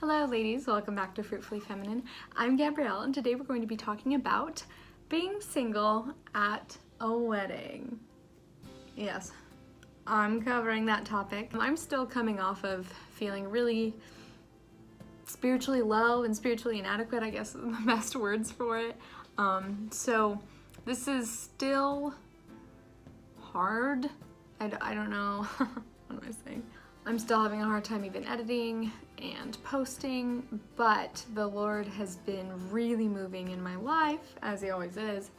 Hello ladies, welcome back to Fruitfully Feminine. I'm Gabrielle and today we're going to be talking about being single at a wedding. Yes, I'm covering that topic. I'm still coming off of feeling really spiritually low and spiritually inadequate, I guess are the best words for it. So this is still hard. I don't know, what am I saying? I'm still having a hard time even editing and posting, but the Lord has been really moving in my life, as He always is.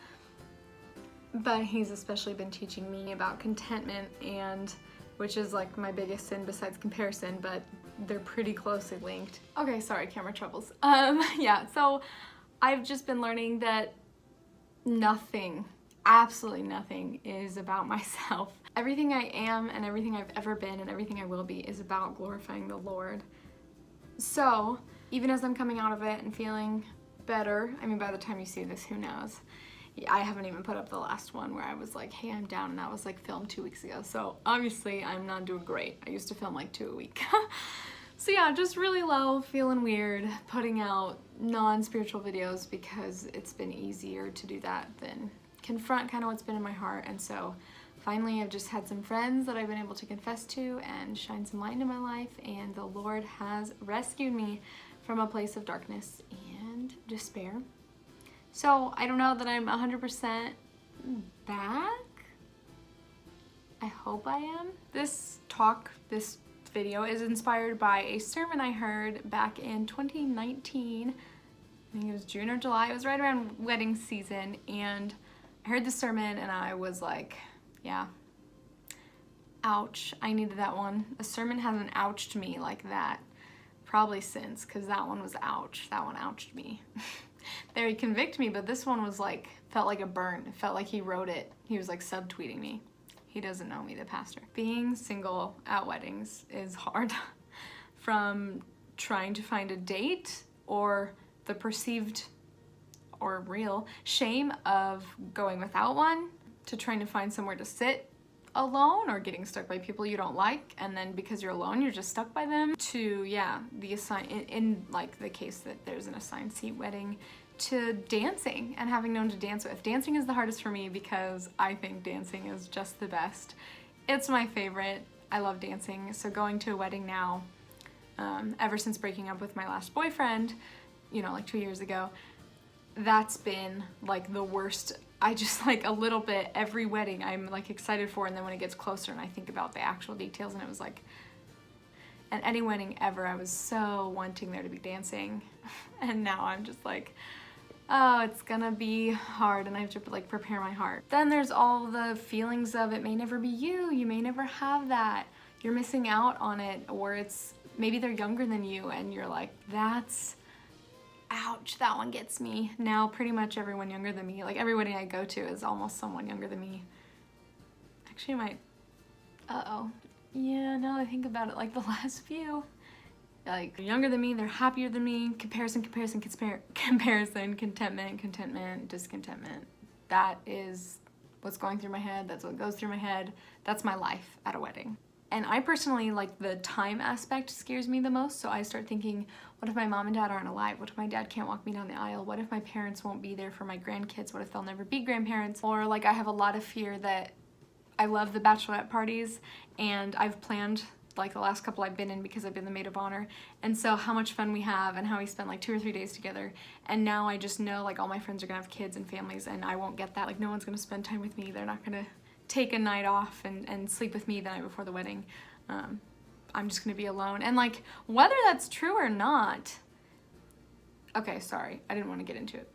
But He's especially been teaching me about contentment, and which is like my biggest sin besides comparison, but they're pretty closely linked. Okay, sorry, camera troubles. Yeah, so I've just been learning that nothing, absolutely nothing is about myself. Everything I am and everything I've ever been and everything I will be is about glorifying the Lord. So even as I'm coming out of it and feeling better, I mean, by the time you see this, who knows? I haven't even put up the last one where I was like, hey, I'm down, and that was like filmed 2 weeks ago. So obviously I'm not doing great. I used to film like 2 a week. So yeah, just really low, feeling weird, putting out non-spiritual videos because it's been easier to do that than confront kind of what's been in my heart. And so finally I've just had some friends that I've been able to confess to and shine some light into my life, and the Lord has rescued me from a place of darkness and despair. So I don't know that I'm 100% back. I hope I am. This video is inspired by a sermon I heard back in 2019. I think it was June or July. It was right around wedding season, and I heard the sermon and I was like, yeah, ouch, I needed that one. A sermon hasn't ouched me like that probably since, because that one was ouch. That one ouched me. There he convicted me, but this one was like, felt like a burn. It felt like he wrote it. He was like subtweeting me. He doesn't know me, the pastor. Being single at weddings is hard. From trying to find a date or the perceived or real shame of going without one, to trying to find somewhere to sit alone or getting stuck by people you don't like, and then because you're alone you're just stuck by them, to yeah, the in like the case that there's an assigned seat wedding, to dancing and having known to dance with. Dancing is the hardest for me because I think dancing is just the best. It's my favorite. I love dancing. So going to a wedding now, ever since breaking up with my last boyfriend, you know, like 2 years ago, that's been like the worst. I just like a little bit every wedding I'm like excited for, and then when it gets closer and I think about the actual details, and it was like, and any wedding ever I was so wanting there to be dancing, and now I'm just like, oh, it's gonna be hard and I have to like prepare my heart. Then there's all the feelings of it may never be you may never have that, you're missing out on it, or it's maybe they're younger than you and you're like, that's ouch, that one gets me. Now pretty much everyone younger than me, like every wedding I go to is almost someone younger than me. Actually yeah, now that I think about it, like the last few, like they're younger than me, they're happier than me. Comparison, contentment, discontentment. That is what's going through my head, that's what goes through my head, that's my life at a wedding. And I personally, like, the time aspect scares me the most, so I start thinking, what if my mom and dad aren't alive? What if my dad can't walk me down the aisle? What if my parents won't be there for my grandkids? What if they'll never be grandparents? Or like, I have a lot of fear that I love the bachelorette parties, and I've planned like the last couple I've been in because I've been the maid of honor, and so how much fun we have and how we spend like 2 or 3 days together, and now I just know like all my friends are gonna have kids and families, and I won't get that. Like, no one's gonna spend time with me. They're not gonna take a night off and sleep with me the night before the wedding. I'm just gonna be alone. And like, whether that's true or not, okay, sorry, I didn't want to get into it,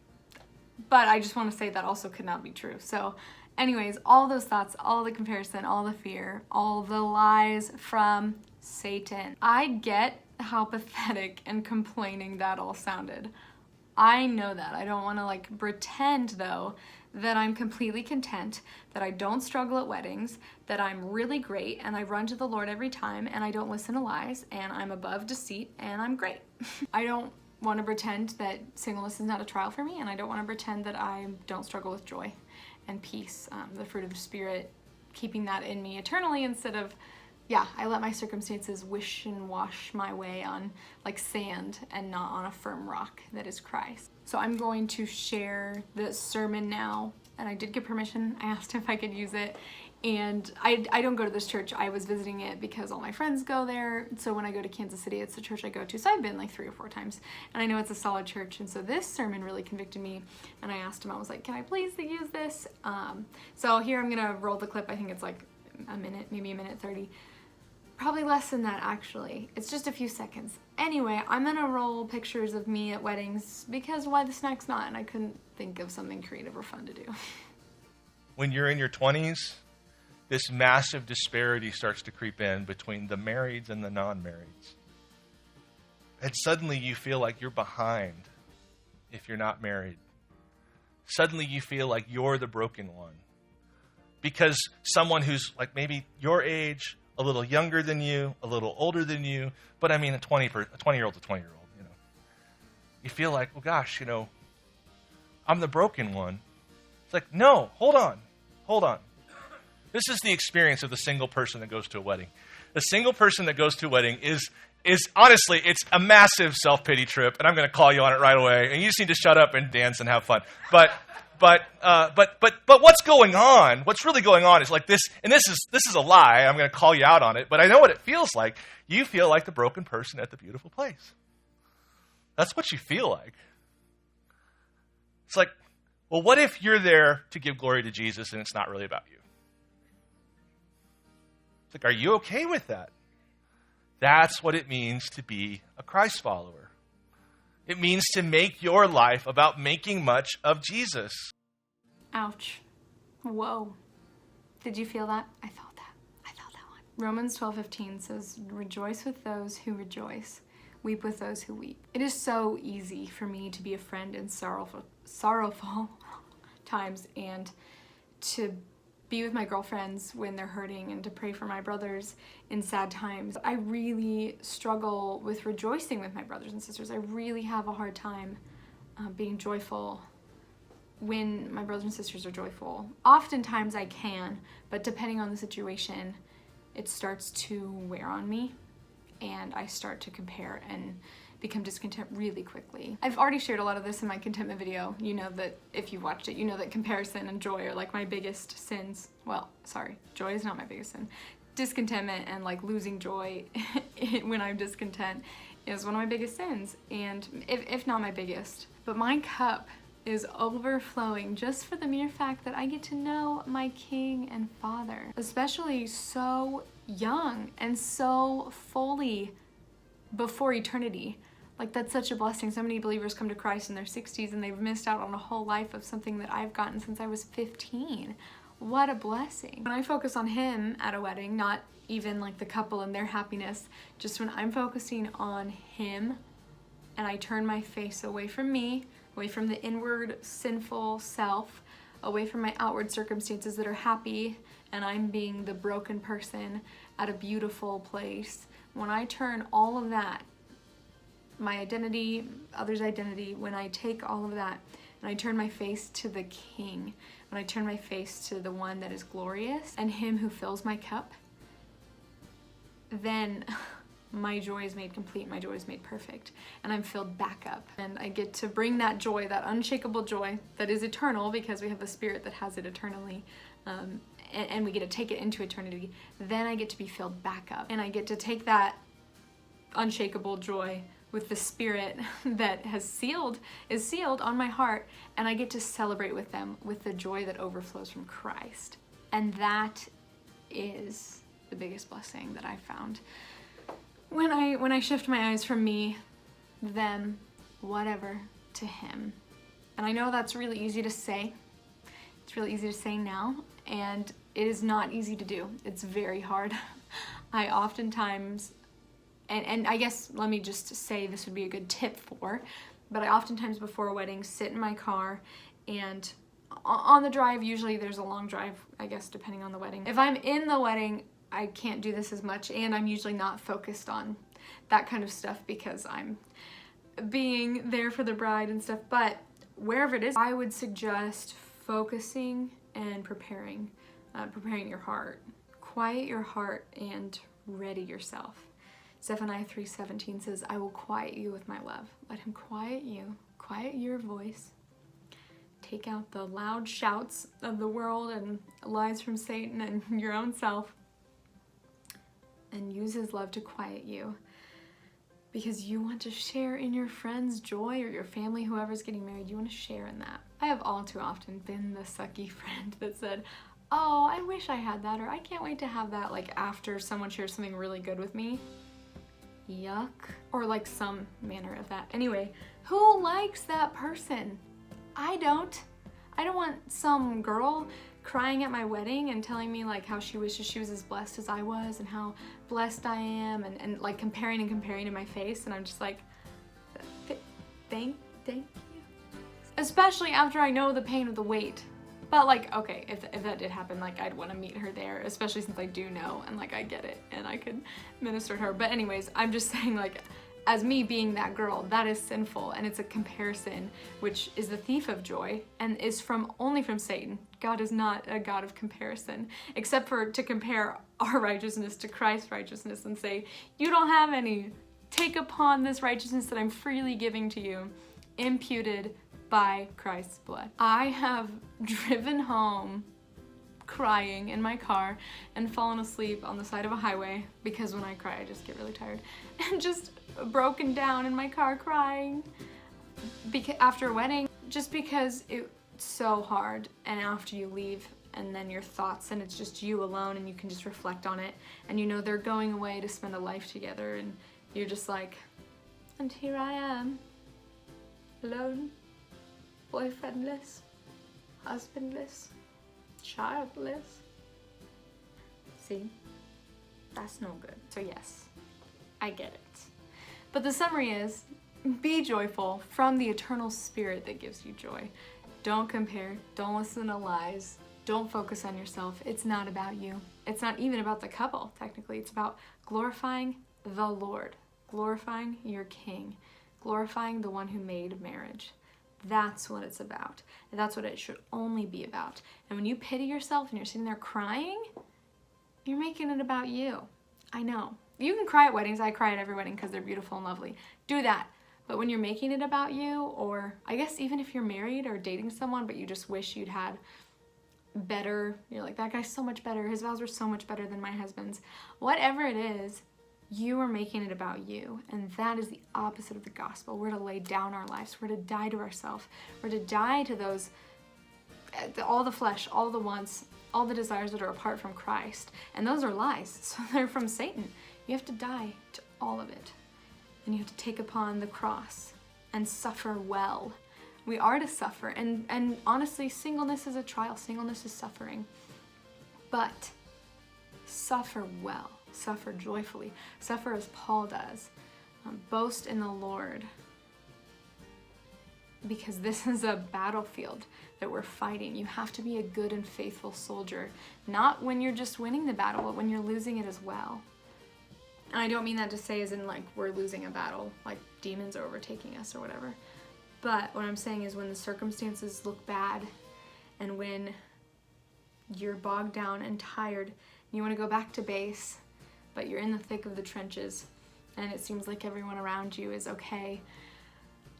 but I just want to say that also could not be true. So anyways, all those thoughts, all the comparison, all the fear, all the lies from Satan. I get how pathetic and complaining that all sounded. I know that. I don't want to like pretend though that I'm completely content, that I don't struggle at weddings, that I'm really great and I run to the Lord every time and I don't listen to lies and I'm above deceit and I'm great. I don't want to pretend that singleness is not a trial for me, and I don't want to pretend that I don't struggle with joy and peace, the fruit of the Spirit, keeping that in me eternally instead of yeah, I let my circumstances wish and wash my way on like sand and not on a firm rock that is Christ. So I'm going to share the sermon now, and I did get permission. I asked if I could use it, and I don't go to this church. I was visiting it because all my friends go there. So when I go to Kansas City, it's the church I go to. So I've been like 3 or 4 times, and I know it's a solid church. And so this sermon really convicted me, and I asked him, I was like, can I please use this? So here I'm gonna roll the clip. I think it's like a minute, maybe a minute 30. Probably less than that, actually. It's just a few seconds. Anyway, I'm gonna roll pictures of me at weddings because why the snack's not, and I couldn't think of something creative or fun to do. When you're in your 20s, this massive disparity starts to creep in between the marrieds and the non-marrieds. And suddenly you feel like you're behind if you're not married. Suddenly you feel like you're the broken one. Because someone who's like maybe your age, a little younger than you, a little older than you, but I mean a 20-year-old to 20-year-old, you know. You feel like, well, gosh, you know, I'm the broken one. It's like, no, hold on. This is the experience of the single person that goes to a wedding. The single person that goes to a wedding is honestly, it's a massive self-pity trip, and I'm going to call you on it right away, and you just need to shut up and dance and have fun. But what's going on? What's really going on is like this, and this is a lie. I'm going to call you out on it, but I know what it feels like. You feel like the broken person at the beautiful place. That's what you feel like. It's like, well, what if you're there to give glory to Jesus and it's not really about you? It's like, are you okay with that? That's what it means to be a Christ follower. It means to make your life about making much of Jesus. Ouch. Whoa. Did you feel that? I felt that. I felt that one. Romans 12:15 says, rejoice with those who rejoice. Weep with those who weep. It is so easy for me to be a friend in sorrowful times and to be with my girlfriends when they're hurting and to pray for my brothers in sad times. I really struggle with rejoicing with my brothers and sisters. I really have a hard time being joyful when my brothers and sisters are joyful. Oftentimes I can, but depending on the situation, it starts to wear on me and I start to compare and become discontent really quickly. I've already shared a lot of this in my contentment video. You know that if you watched it, you know that comparison and joy are like my biggest sins. Well, sorry, joy is not my biggest sin. Discontentment and like losing joy when I'm discontent is one of my biggest sins, and if not my biggest. But my cup is overflowing just for the mere fact that I get to know my King and Father, especially so young and so fully before eternity. Like, that's such a blessing. So many believers come to Christ in their 60s and they've missed out on a whole life of something that I've gotten since I was 15. What a blessing. When I focus on Him at a wedding, not even like the couple and their happiness, just when I'm focusing on Him and I turn my face away from me, away from the inward sinful self, away from my outward circumstances that are happy, and I'm being the broken person at a beautiful place. When I turn all of that, my identity, others' identity, when I take all of that and I turn my face to the King, when I turn my face to the one that is glorious and Him who fills my cup, then my joy is made complete, my joy is made perfect, and I'm filled back up. And I get to bring that joy, that unshakable joy that is eternal because we have the Spirit that has it eternally, and we get to take it into eternity. Then I get to be filled back up, and I get to take that unshakable joy with the Spirit that is sealed on my heart, and I get to celebrate with them with the joy that overflows from Christ. And that is the biggest blessing that I found. When I shift my eyes from me, them, whatever, to Him. And I know that's really easy to say. It's really easy to say now, and it is not easy to do. It's very hard. I oftentimes, and I guess let me just say this would be a good tip but I oftentimes before a wedding sit in my car, and on the drive, usually there's a long drive, I guess, depending on the wedding. If I'm in the wedding, I can't do this as much, and I'm usually not focused on that kind of stuff because I'm being there for the bride and stuff. But wherever it is, I would suggest focusing and preparing your heart. Quiet your heart and ready yourself. Zephaniah 3:17 says, I will quiet you with my love. Let him quiet you, quiet your voice. Take out the loud shouts of the world and lies from Satan and your own self, and use his love to quiet you, because you want to share in your friend's joy, or your family, whoever's getting married. You want to share in that. I have all too often been the sucky friend that said, oh, I wish I had that, or I can't wait to have that, like after someone shares something really good with me. Yuck. Or like some manner of that. Anyway, who likes that person? I don't. I don't want some girl crying at my wedding and telling me like how she wishes she was as blessed as I was and how blessed I am, and like comparing in my face, and I'm just like, thank you. Especially after I know the pain of the wait. But like, okay, if that did happen, like I'd want to meet her there, especially since I do know and like I get it and I could minister to her. But anyways, I'm just saying, like, as me being that girl, that is sinful, and it's a comparison, which is the thief of joy and is only from Satan. God is not a God of comparison, except for to compare our righteousness to Christ's righteousness and say, you don't have any. Take upon this righteousness that I'm freely giving to you, imputed by Christ's blood. I have driven home crying in my car and fallen asleep on the side of a highway, because when I cry I just get really tired, and just broken down in my car crying after a wedding, just because it's so hard, and after you leave and then your thoughts, and it's just you alone, and you can just reflect on it, and you know they're going away to spend a life together, and you're just like, and here I am, alone, boyfriendless, husbandless, childless. See? That's no good. So yes, I get it. But the summary is, be joyful from the eternal spirit that gives you joy. Don't compare, don't listen to lies, don't focus on yourself. It's not about you. It's not even about the couple, technically. It's about glorifying the Lord, glorifying your King, glorifying the one who made marriage. That's what it's about. And that's what it should only be about. And when you pity yourself and you're sitting there crying, you're making it about you. I know. You can cry at weddings. I cry at every wedding because they're beautiful and lovely. Do that. But when you're making it about you, or I guess even if you're married or dating someone, but you just wish you'd had better, you're like, that guy's so much better. His vows were so much better than my husband's. Whatever it is, you are making it about you, and that is the opposite of the gospel. We're to lay down our lives. We're to die to ourselves. We're to die to those, all the flesh, all the wants, all the desires that are apart from Christ. And those are lies, so they're from Satan. You have to die to all of it, and you have to take upon the cross and suffer well. We are to suffer, and honestly, singleness is a trial. Singleness is suffering, but suffer well. Suffer joyfully. Suffer as Paul does. Boast in the Lord. Because this is a battlefield that we're fighting. You have to be a good and faithful soldier. Not when you're just winning the battle, but when you're losing it as well. And I don't mean that to say as in like we're losing a battle, like demons are overtaking us or whatever. But what I'm saying is when the circumstances look bad, and when you're bogged down and tired, and you want to go back to base, but you're in the thick of the trenches, and it seems like everyone around you is okay,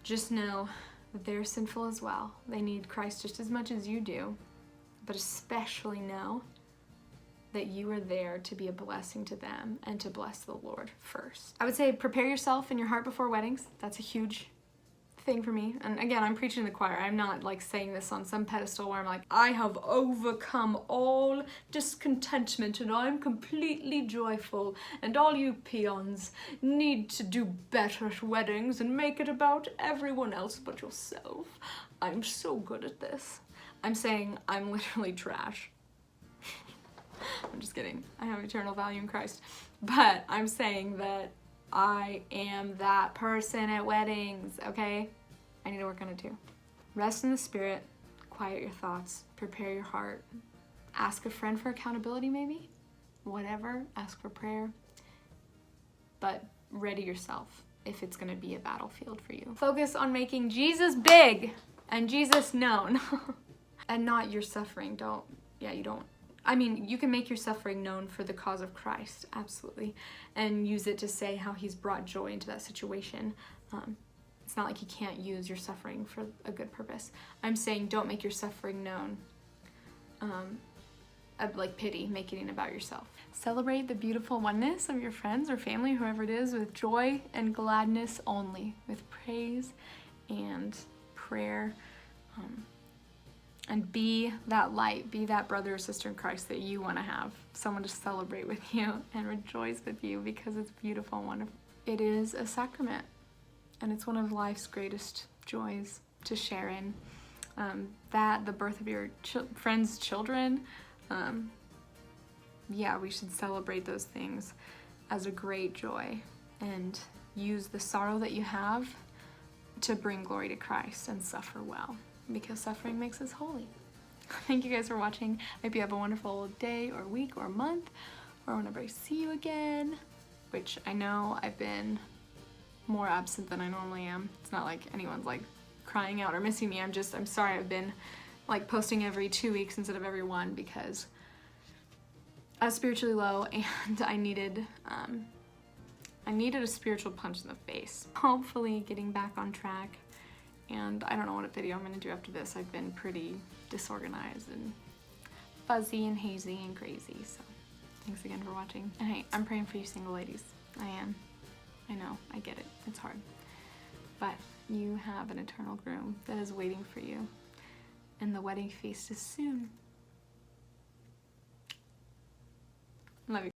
just know that they're sinful as well. They need Christ just as much as you do, but especially know that you are there to be a blessing to them and to bless the Lord first. I would say prepare yourself in your heart before weddings. That's a huge thing for me. And again, I'm preaching to the choir. I'm not like saying this on some pedestal where I'm like, I have overcome all discontentment and I'm completely joyful, and all you peons need to do better at weddings and make it about everyone else but yourself. I'm so good at this. I'm saying I'm literally trash. I'm just kidding. I have eternal value in Christ. But I'm saying that I am that person at weddings, okay? I need to work on it too. Rest in the Spirit, quiet your thoughts, prepare your heart, ask a friend for accountability maybe, whatever, ask for prayer, but ready yourself if it's gonna be a battlefield for you. Focus on making Jesus big and Jesus known and not your suffering. I mean, you can make your suffering known for the cause of Christ, absolutely, and use it to say how he's brought joy into that situation. It's not like you can't use your suffering for a good purpose. I'm saying don't make your suffering known. Like pity, making it about yourself. Celebrate the beautiful oneness of your friends or family, whoever it is, with joy and gladness only, with praise and prayer. And be that light, be that brother or sister in Christ that you want to have, someone to celebrate with you and rejoice with you, because it's beautiful and wonderful. It is a sacrament, and it's one of life's greatest joys to share in. That, the birth of your friends' children, yeah, we should celebrate those things as a great joy and use the sorrow that you have to bring glory to Christ and suffer well, because suffering makes us holy. Thank you guys for watching. I hope you have a wonderful day or week or month, or whenever I see you again, which I know I've been more absent than I normally am. It's not like anyone's like crying out or missing me. I'm sorry I've been like posting every 2 weeks instead of every one, because I was spiritually low and I needed a spiritual punch in the face. Hopefully getting back on track. And I don't know what video I'm going to do after this. I've been pretty disorganized and fuzzy and hazy and crazy. So thanks again for watching. And hey, I'm praying for you single ladies. I am. I know. I get it. It's hard. But you have an eternal groom that is waiting for you. And the wedding feast is soon. Love you.